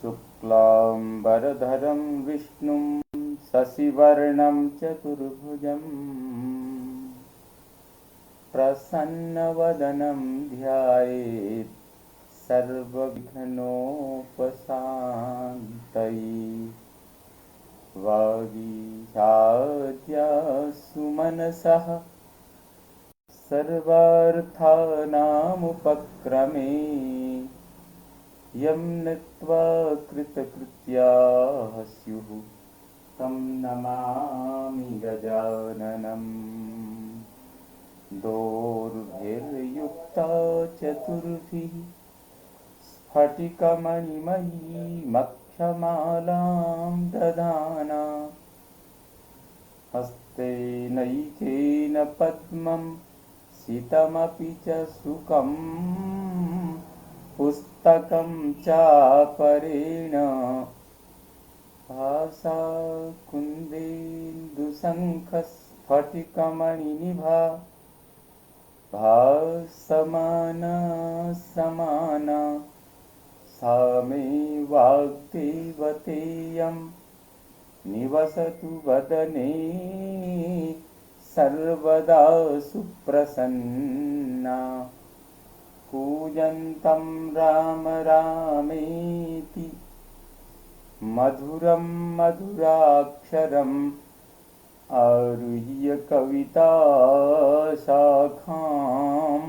शुक्लाम्बरधरं विष्णुं शशिवर्णं चतुर्भुजं प्रसन्नवदनं ध्यायेत् सर्वविघ्नोपशान्तये। वागीशाद्या सुमनसः सर्वार्थानामुपक्रमे यं नत्वा कृतकृत्याः स्युः तं नमामि गजाननम्। दोर्भिर्युक्ता चतुर्भिः स्फटिकमणिमयीमक्षमालां दधाना हस्तेनैकेन पद्मं सितमपि च सुखं पुस्तकं चापरेण भासा कुन्देन्दुशङ्खस्फटिकमणिनिभा भासमाना समाना सा मे वाग्देवतेयं निवसतु वदने सर्वदा सुप्रसन्ना। कूजन्तं राम रामेति मधुरं मधुराक्षरम् आरुह्य कविता शाखां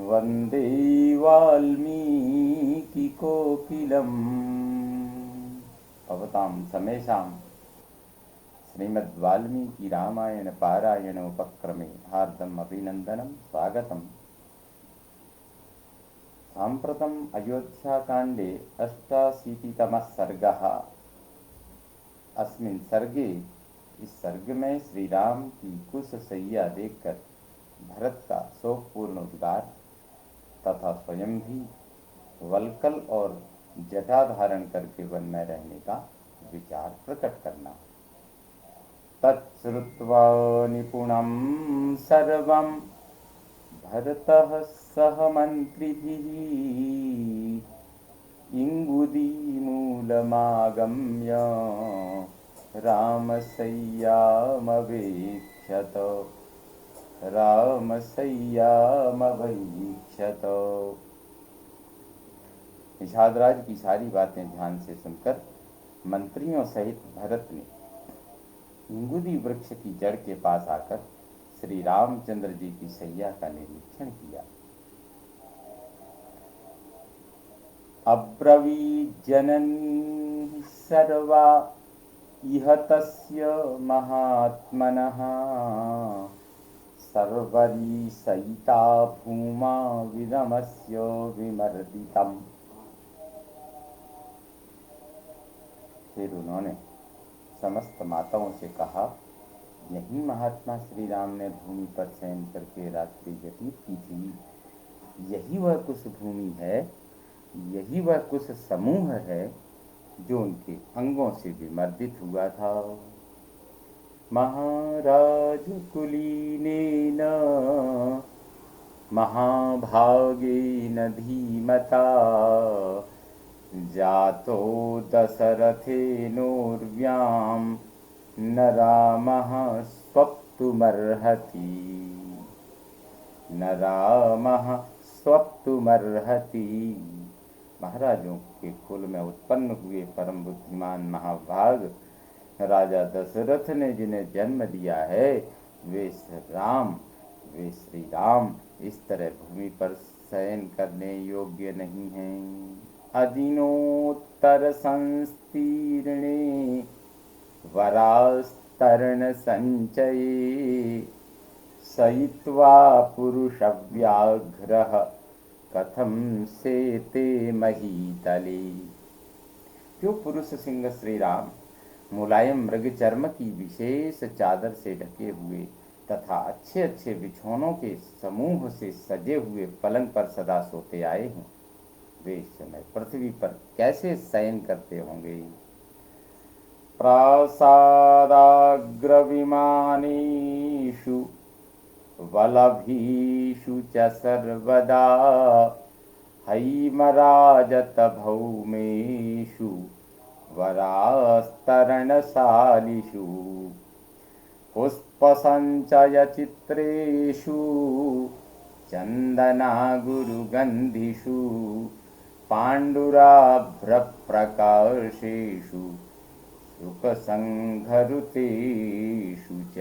वन्दे वाल्मीकिकोकिलम्। भवतां समेषां श्रीमद्वाल्मीकि रामायण पारायण उपक्रमे हार्दम् अभिनन्दनं स्वागतम्। साम्प्रतम् अयोध्याकाण्डे 88तमः सर्गः। अस्मिन् सर्गे इस सर्ग में श्री राम की कुशशय्या देखकर भरत का शोकपूर्ण उद्गार तथा स्वयं भी वल्कल और जटा धारण करके वन में रहने का विचार प्रकट करना। तच्छ्रुत्वा निपुणं सर्वं भरतः सह मंत्रिभिः इंगुदीमूलमागम्य रामशय्यामवेक्षत। निषादराज की सारी बातें ध्यान से सुनकर मंत्रियों सहित भरत ने इंगुदी वृक्ष की जड़ के पास आकर श्री रामचंद्र जी की शैया का निरीक्षण किया। अब्रवीत् जननी सर्वा इह तस्य महात्मनः सर्वरी सहिता भूमा विरमस्य विमर्दितम्। फिर उन्होंने समस्त माताओं से कहा, यही महात्मा श्री राम ने भूमि पर शयन करके रात्रि व्यतीत की थी। यही वह कुश भूमि है, यही वह कुश समूह है जो उनके अंगों से विमर्दित हुआ था। महाराज कुलीनेन महाभागेन धीमता जातो दशरथेनोर्व्यां न रामः स्वप्तुमर्हति। न रामः स्वप्तुमर्हति। महाराजों के कुल में उत्पन्न हुए परम बुद्धिमान महाभाग राजा दशरथ ने जिन्हें जन्म दिया है वे श्री राम इस तरह भूमि पर शयन करने योग्य नहीं हैं। अदिनोत्तर संस्तीर्णे वरास्तरण संचये सयित्वा पुरुषव्याघ्रः कथम सेते महीतले। जो पुरुष सिंह श्री राम मुलायम मृग चर्म की विशेष चादर से ढके हुए तथा अच्छे अच्छे बिछौनों के समूह से सजे हुए पलंग पर सदा सोते आए हैं, वे इस समय पृथ्वी पर कैसे शयन करते होंगे। प्रासादाग्रविमानेषु वलभीषु च सर्वदा हैमराजत भौमेषु वरास्तरणशालिषु पुष्पसञ्चयचित्रेषु चन्दनागुरुगन्धिषु पाण्डुराभ्रप्रकाशेषु सुखसङ्घरुतेषु च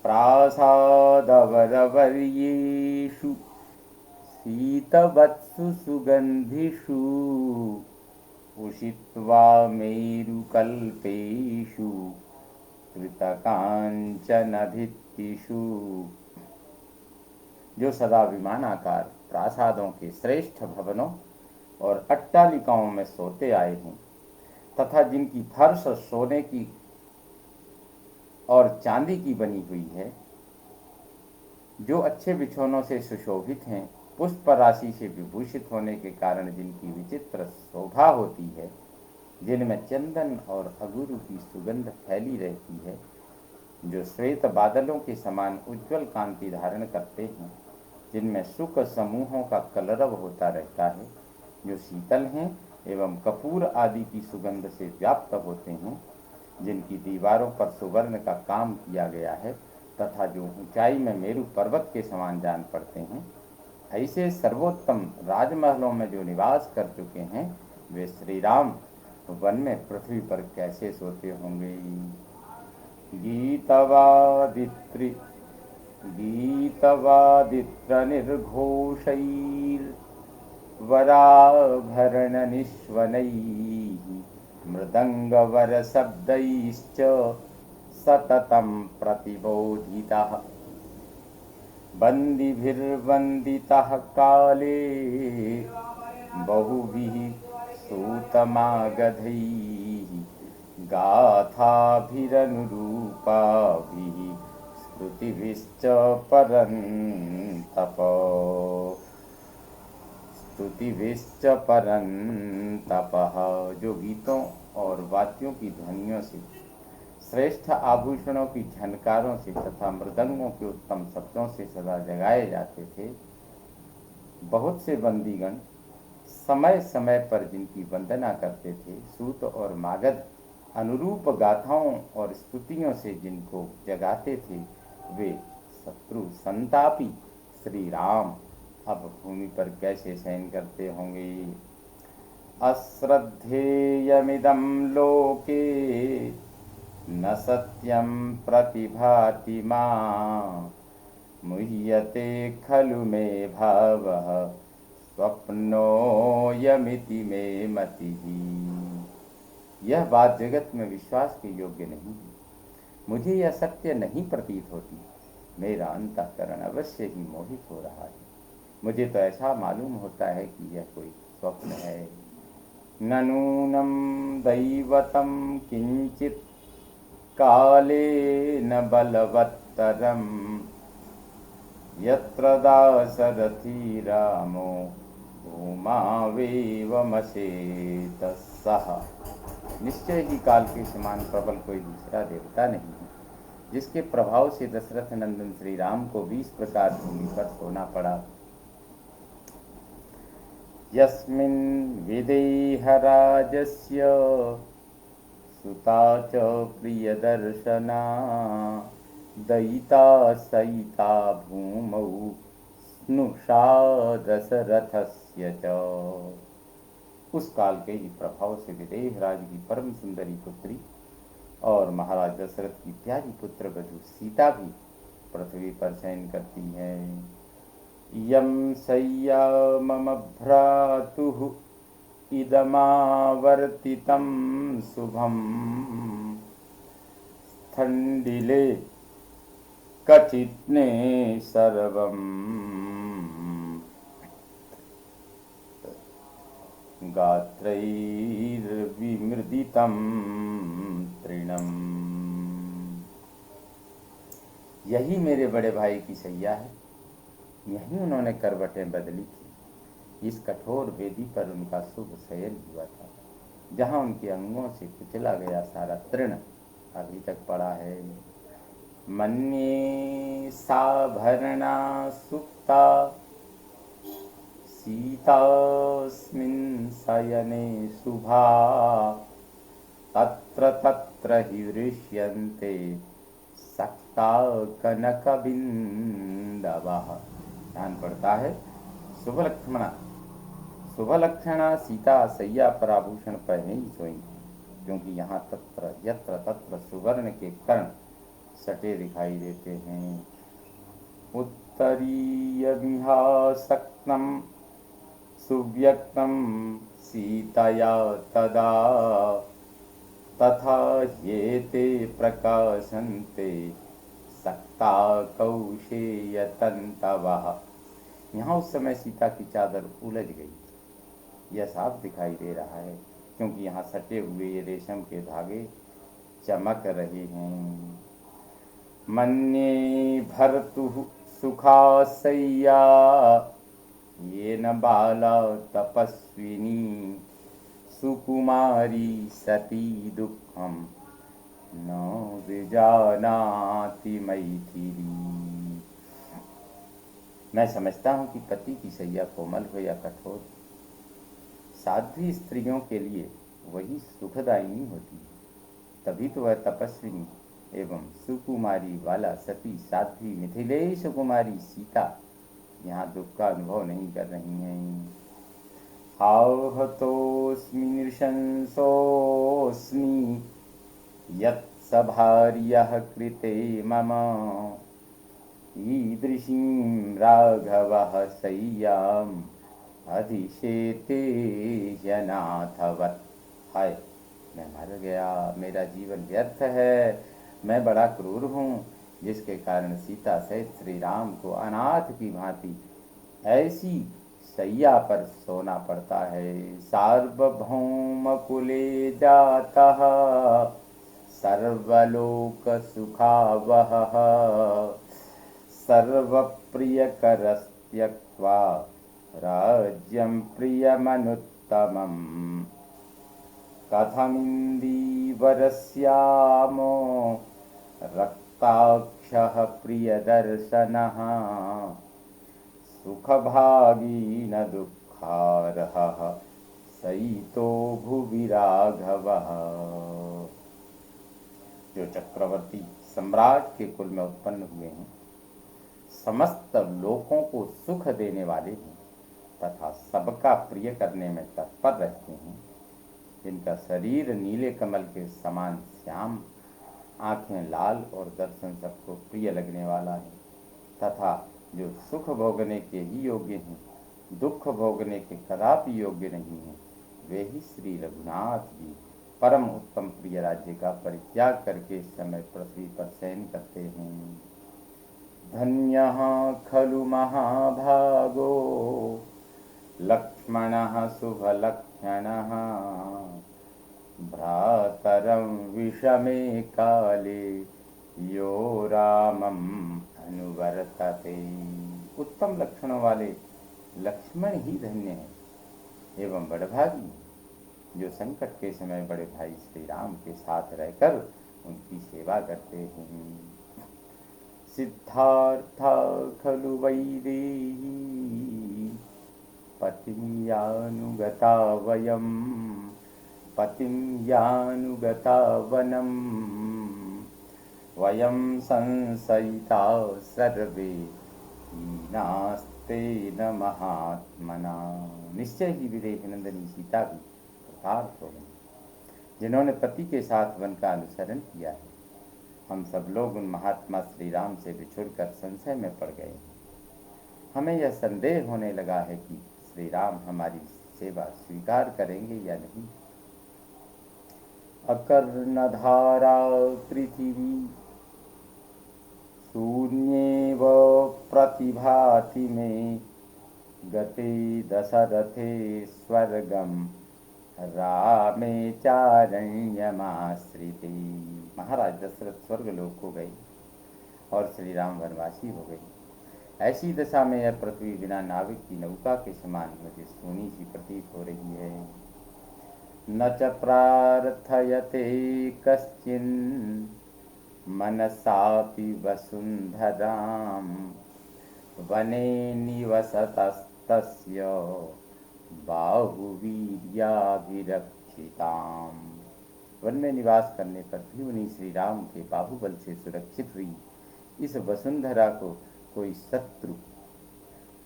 प्रासादवरवर्येषु शीतवत्सु सुगन्धिषु उषित्वा मेरुकल्पेषु कृतकाञ्चनभित्तिषु। जो सदा विमानाकार प्रासादों के श्रेष्ठ भवनों और अट्टालिकाओं में सोते आए हैं तथा जिनकी फर्श सोने की और चांदी की बनी हुई है, जो अच्छे बिछौनों से सुशोभित हैं, पुष्प राशि से विभूषित होने के कारण जिनकी विचित्र शोभा होती है, जिनमें चंदन और अगुरु की सुगंध फैली रहती है, जो श्वेत बादलों के समान उज्ज्वल कांति धारण करते हैं, जिनमें सुख समूहों का कलरव होता रहता है, जो शीतल हैं एवं कपूर आदि की सुगंध से व्याप्त होते हैं, जिनकी दीवारों पर सुवर्ण का काम किया गया है तथा जो ऊंचाई में मेरु पर्वत के समान जान पड़ते हैं, ऐसे सर्वोत्तम राजमहलों में जो निवास कर चुके हैं, वे श्री राम वन में पृथ्वी पर कैसे सोते होंगे। गीतवादित्र निर्घोषैर्वराभरण निष्वनैः मृदङ्गवरशब्दैश्च सततं प्रतिबोधितः बन्दिभिर्वन्दितः काले बहुभिः सूतमागधैः गाथाभिरनुरूपाभिः स्तुतिभिश्च परन्तपः। जो गीतों और वाद्यों की ध्वनियों से, श्रेष्ठ आभूषणों की झनकारों से तथा मृदंगों के उत्तम शब्दों से सदा जगाए जाते थे, बहुत से बंदीगण समय समय पर जिनकी वंदना करते थे, सूत और मागध अनुरूप गाथाओं और स्तुतियों से जिनको जगाते थे, वे शत्रु संतापी श्री राम अब भूमि पर कैसे शयन करते होंगे। अश्रद्धेयमिदं लोके न सत्यं प्रतिभाति मां मुह्यते खलु मे भावः स्वप्नोऽयमिति मे मतिः। यह बात जगत में विश्वास के योग्य नहीं है, मुझे यह सत्य नहीं प्रतीत होती, मेरा अंतःकरण अवश्य ही मोहित हो रहा है, मुझे तो ऐसा मालूम होता है कि यह कोई स्वप्न है। ननूनं दैवतं किंचित काले न बलवत्तरं यत्र दाशरथी रामो भूमावेवमसेत सः। निश्चय ही काल के समान प्रबल कोई दूसरा देवता नहीं है, जिसके प्रभाव से दशरथ नंदन श्री राम को 20 प्रकार भूमि पर सोना पड़ा। यस्मिन् विदेहराजस्य सुता च प्रियदर्शना दयिता सहिता भूमौ स्नुषा दशरथस्य च। उस काल के ही प्रभाव से विदेहराज की परम सुंदरी पुत्री और महाराज दशरथ की प्यारी पुत्र वधू सीता भी पृथ्वी पर शयन करती है। यं शय्या मम भ्रातुः इदमावर्तितं शुभं स्थण्डिले कचित्ने सर्वं गात्रैर्विमृदितं तृणम्। यही मेरे बड़े भाई की शैया है, यहीं उन्होंने करवटें बदली थी। इस कठोर वेदी पर उनका शुभ शयन हुआ था, जहाँ उनके अंगों से कुचला गया सारा तृण अभी तक पड़ा है। मन्ये साभरणा सुप्ता सीतास्मिन् शयने शुभा तत्र तत्र हि दृश्यन्ते सक्ता कनकबिन्दवः। ध्यान पड़ता है शुभ लक्ष्मणा, शुभ लक्षणा सीता सैया पर आभूषण पहने ही सोई, क्योंकि यहाँ तत्र यत्र तत्र सुवर्ण के कर्ण सटे दिखाई देते हैं। उत्तरीयमिहासक्तं सुव्यक्तं सीतया तदा तथा ह्येते प्रकाशन्ते सक्ता कौशेयतन्तवः। यहाँ उस समय सीता की चादर उलझ गई, यह साफ दिखाई दे रहा है, क्योंकि यहाँ सटे हुए ये रेशम के धागे चमक रहे हैं। मन्ये भर्तुः सुखासय्या येन बाला तपस्विनी सुकुमारी सती दुःखम न विजानाति मैथिली। मैं समझता हूँ कि पति की सैया कोमल हो या कठोर, साध्वी स्त्रियों के लिए वही सुखदायिनी होती है, तभी तो वह तपस्विनी एवं सुकुमारी वाला सती साध्वी मिथिलेश कुमारी सीता यहाँ दुख का अनुभव नहीं कर रही हैं। आहतोऽस्मि नृशंसोऽस्मि यत्सभार्यः कृते मम ईदृशीं राघवः शय्याम् अधिशेते जनाथवत्। हाय, मैं मर गया, मेरा जीवन व्यर्थ है, मैं बड़ा क्रूर हूँ, जिसके कारण सीता सहित श्री राम को अनाथ की भांति ऐसी शैया पर सोना पड़ता है। सार्वभौम कुले जातः सर्वलोक सुखावहः सर्वप्रियकरस्त्यक्त्वा राज्यं प्रियमनुत्तमम् कथमिन्दीवरस्यामो रक्ताक्षः प्रियदर्शनः सुखभागी न दुःखार्हः सईतो भुवि राघवः। जो चक्रवर्ती सम्राट के कुल में उत्पन्न हुए हैं, समस्त लोकों को सुख देने वाले हैं तथा सबका प्रिय करने में तत्पर रहते हैं, जिनका शरीर नीले कमल के समान श्याम, आँखें लाल और दर्शन सबको प्रिय लगने वाला है, तथा जो सुख भोगने के ही योग्य हैं, दुख भोगने के कदापि योग्य नहीं हैं, वे ही श्री रघुनाथ जी परम उत्तम प्रिय राज्य का परित्याग करके इस समय पृथ्वी पर शयन करते हैं। धन्यः खलु महाभागो लक्ष्मणः शुभलक्षणः भ्रातरं विषमे काले यो रामम् अनुवर्तते। उत्तम लक्षणों वाले लक्ष्मण ही धन्य हैं एवं बड़भागी, जो संकट के समय बड़े भाई श्री राम के साथ रहकर उनकी सेवा करते हैं। सिद्धार्था खलु वैदेही पतिं यानुगता वयं पतिं यानुगता वनं वयं संशयिता सर्वे हीनास्तेन महात्मना। निश्चय ही विदेह नंदिनी सीता भी कृतार्थ हो गई, जिन्होंने पति के साथ वन का अनुसरण किया है। हम सब लोग उन महात्मा श्री राम से बिछुड़कर संशय में पड़ गए हैं। हमें यह संदेह होने लगा है कि श्री राम हमारी सेवा स्वीकार करेंगे या नहीं। अकर्णधारा पृथिवी शून्येव प्रतिभाति में गते दशरथे स्वर्गम रामे चारण्यमाश्रिते। महाराज दशरथ स्वर्गलोक हो गए और श्री राम वनवासी हो गए। ऐसी दशा में यह पृथ्वी बिना नाविक की नौका के समान मुझे सोनी सी प्रतीत हो रही है। न च प्रार्थयते कश्चिन मनसापि वसुंधराम वने निवसतस्तथा तस्य बाहुवीर्याभिरक्षिताम्। वन में निवास करने पर भी उन्हीं श्री राम के बाहुबल से सुरक्षित हुई इस वसुंधरा को कोई शत्रु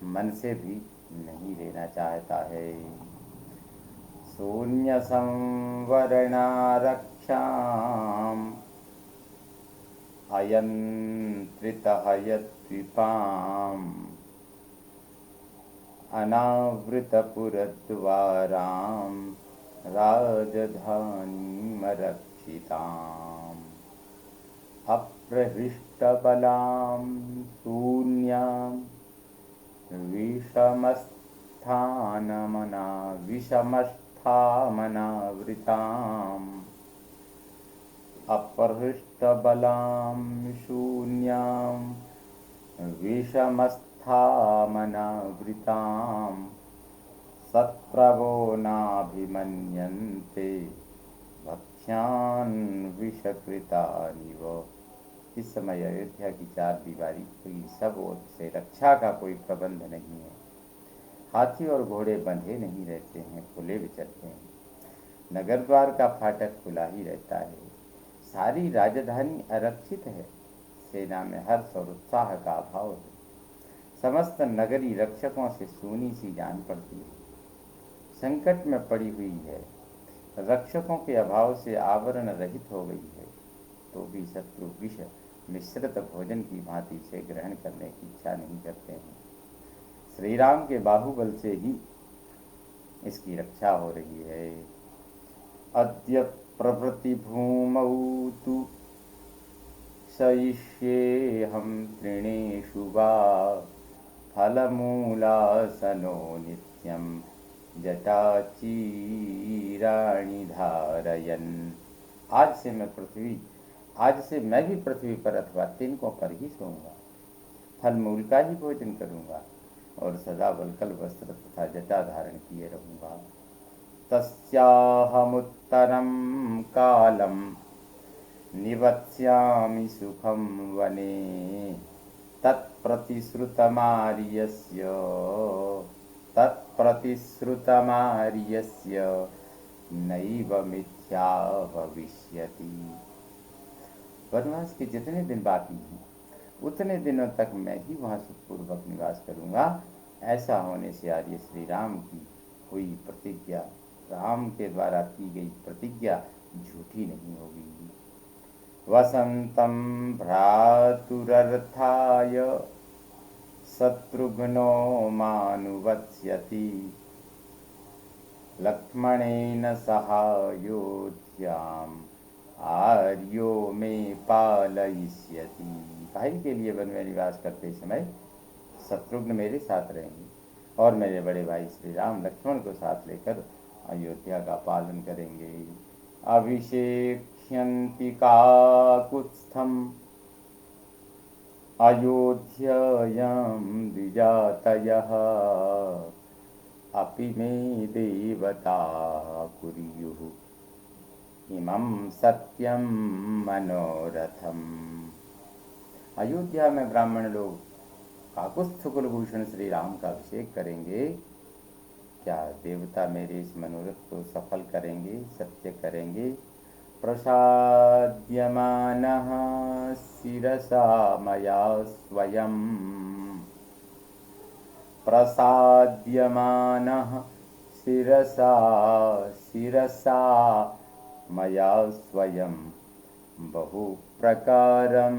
मन से भी नहीं लेना चाहता है। शून्य संवरणारक्षाम् अयन्त्रितहयद्विपाम् अनावृतपुरद्वाराम् राजधानीमरक्षिताम् अप्रहृष्टबलां शून्यां विषमस्थामनावृताम् अपहृष्टबलां शून्यां विषमस्थामनावृताम् सत्प्रभो नाभिमन्यन्ते भक्ष्यान् विषकृतानिव। इस समय अयोध्या की चार दीवारी खुली, सब ओर से रक्षा का कोई प्रबंध नहीं है। हाथी और घोड़े बंधे नहीं रहते हैं, खुले विचरते हैं। नगर द्वार का फाटक खुला ही रहता है। सारी राजधानी आरक्षित है। सेना में हर्ष और उत्साह का अभाव है। समस्त नगरी रक्षकों से सूनी सी जान पड़ती है। संकट में पड़ी हुई है। रक्षकों के अभाव से आवरण रहित हो गई है, तो भी शत्रु विष मिश्रित भोजन की भांति से ग्रहण करने की इच्छा नहीं करते हैं। श्री राम के बाहुबल से ही इसकी रक्षा हो रही है। अद्य प्रभृति भूमौ तु सयिष्येऽहं तृणेषु वा फलमूलासनो नित्यं जटाचीराणि धारयन्। आज से मैं भी पृथ्वी पर अथवा तिनकों पर ही सोऊंगा, फल मूल का ही भोजन करूंगा और सदा वल्कल वस्त्र तथा जटा धारण किए रहूंगा। तस्याहमुत्तरं कालं निवत्स्यामि सुखं वने तत्प्रतिश्रुतमार्यस्य नैव मिथ्या भविष्यति। वनवास के जितने दिन बाकी हैं उतने दिनों तक मैं ही वहाँ सुखपूर्वक निवास करूँगा। ऐसा होने से आर्य श्री राम की हुई प्रतिज्ञा, राम के द्वारा की गई प्रतिज्ञा झूठी नहीं होगी। वसंतं भ्रातुरर्थाय शत्रुघ्नो मानुवत्स्यति लक्ष्मणेन सहायोध्याम् आर्यो में पालयिष्यति। भाई के लिए वन में निवास करते समय शत्रुघ्न मेरे साथ रहेंगे और मेरे बड़े भाई श्री राम लक्ष्मण को साथ लेकर अयोध्या का पालन करेंगे। अभिषेक्ष्यन्ति काकुत्स्थम् अयोध्यायां द्विजातयः अपि मे देवता कुर्युः इमं सत्यं मनोरथम्। अयोध्या में ब्राह्मण लोग काकुत्स्थ कुलभूषण श्री राम का अभिषेक करेंगे। क्या देवता मेरे इस मनोरथ को सफल करेंगे, सत्य करेंगे। प्रसाद्यमानः शिरसा मया स्वयं प्रसाद्यमानः शिरसा मया स्वयं बहु प्रकारं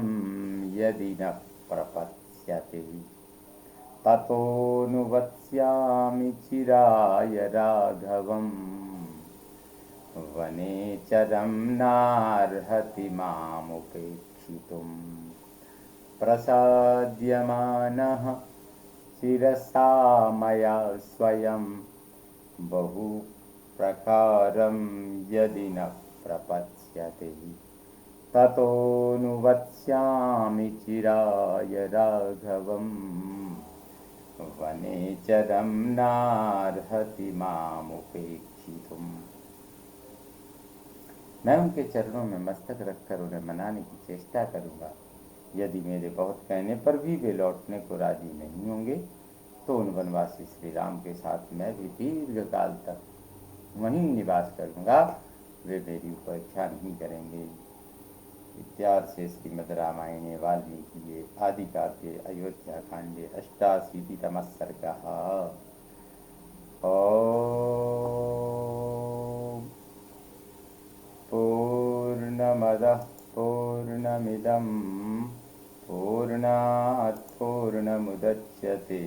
यदि न प्रपत्स्यते ततोऽनुवत्स्यामि चिराय राघवम् वने चरं नार्हति मामुपेक्षितुम्। प्रसाद्यमानः शिरसा मया स्वयं बहु प्रकारं यदि न प्रपत्स्यते ततोऽनुवत्स्यामि चिराय राघवम् वने चरं नार्हति मामुपेक्षितुम्। मैं उनके चरणों में मस्तक रखकर उन्हें मनाने की चेष्टा करूंगा। यदि मेरे बहुत कहने पर भी वे लौटने को राजी नहीं होंगे तो उन वनवासी श्री राम के साथ मैं भी दीर्घ काल तक वहीं निवास करूँगा, वे मेरी उपेक्षा नहीं करेंगे। इत्यादि से श्रीमद् रामायणे वाल्मीकिये आदिकाव्ये अयोध्याकाण्डे अष्टाशीतितमः सर्गः। ॐ पूर्णमदः पूर्णमिदं पूर्णात् पूर्णमुदच्यते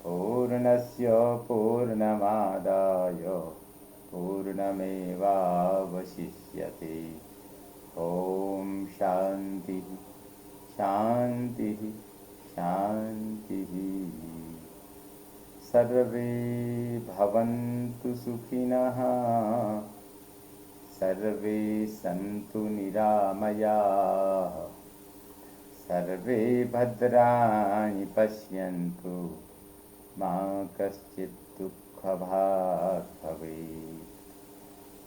पूर्णस्य पूर्णमादाय पूर्णमेवावशिष्यते। ॐ शांति शांति शांति। सर्वे भवन्तु सुखिनः सर्वे सन्तु निरामयाः सर्वे भद्राणि पश्यन्तु मा कश्चित् दुःखभाग् भवेत्।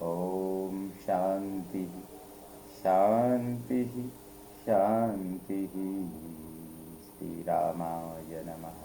ॐ शांति शांति शांति। श्रीरामाय नमः।